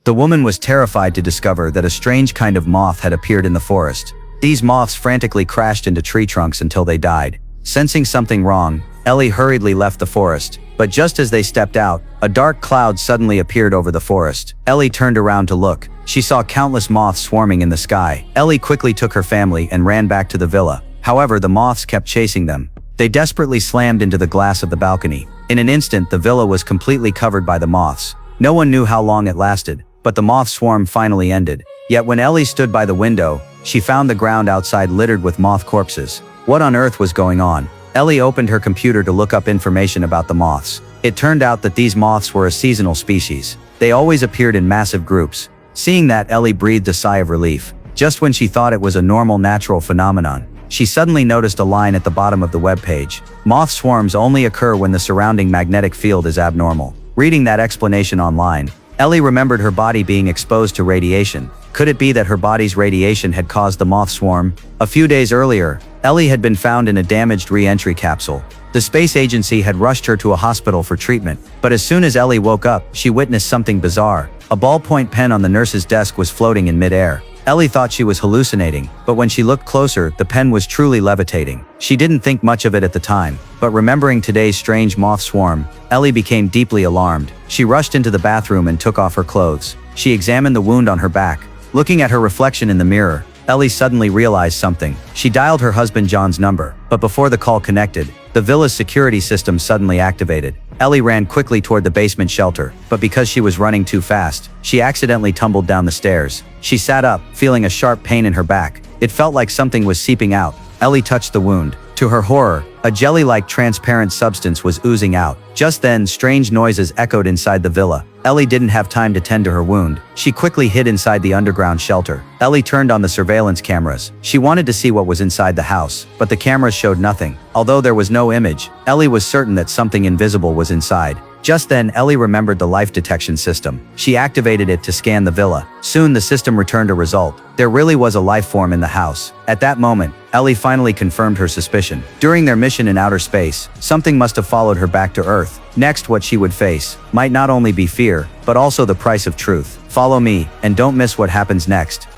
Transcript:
The woman was terrified to discover that a strange kind of moth had appeared in the forest. These moths frantically crashed into tree trunks until they died. Sensing something wrong, Ellie hurriedly left the forest. But just as they stepped out, a dark cloud suddenly appeared over the forest. Ellie turned around to look. She saw countless moths swarming in the sky. Ellie quickly took her family and ran back to the villa. However, the moths kept chasing them. They desperately slammed into the glass of the balcony. In an instant, the villa was completely covered by the moths. No one knew how long it lasted, but the moth swarm finally ended. Yet when Ellie stood by the window, she found the ground outside littered with moth corpses. What on earth was going on? Ellie opened her computer to look up information about the moths. It turned out that these moths were a seasonal species. They always appeared in massive groups. Seeing that, Ellie breathed a sigh of relief. Just when she thought it was a normal natural phenomenon, she suddenly noticed a line at the bottom of the web page. Moth swarms only occur when the surrounding magnetic field is abnormal. Reading that explanation online, Ellie remembered her body being exposed to radiation. Could it be that her body's radiation had caused the moth swarm? A few days earlier, Ellie had been found in a damaged re-entry capsule. The space agency had rushed her to a hospital for treatment, but as soon as Ellie woke up, she witnessed something bizarre. A ballpoint pen on the nurse's desk was floating in midair. Ellie thought she was hallucinating, but when she looked closer, the pen was truly levitating. She didn't think much of it at the time, but remembering today's strange moth swarm, Ellie became deeply alarmed. She rushed into the bathroom and took off her clothes. She examined the wound on her back. Looking at her reflection in the mirror, Ellie suddenly realized something. She dialed her husband John's number, but before the call connected, the villa's security system suddenly activated. Ellie ran quickly toward the basement shelter, but because she was running too fast, she accidentally tumbled down the stairs. She sat up, feeling a sharp pain in her back. It felt like something was seeping out. Ellie touched the wound. To her horror, a jelly-like transparent substance was oozing out. Just then, strange noises echoed inside the villa. Ellie didn't have time to tend to her wound. She quickly hid inside the underground shelter. Ellie turned on the surveillance cameras. She wanted to see what was inside the house, but the cameras showed nothing. Although there was no image, Ellie was certain that something invisible was inside. Just then, Ellie remembered the life detection system. She activated it to scan the villa. Soon, the system returned a result. There really was a life form in the house. At that moment, Ellie finally confirmed her suspicion. During their mission in outer space, something must have followed her back to Earth. Next, what she would face might not only be fear, but also the price of truth. Follow me, and don't miss what happens next.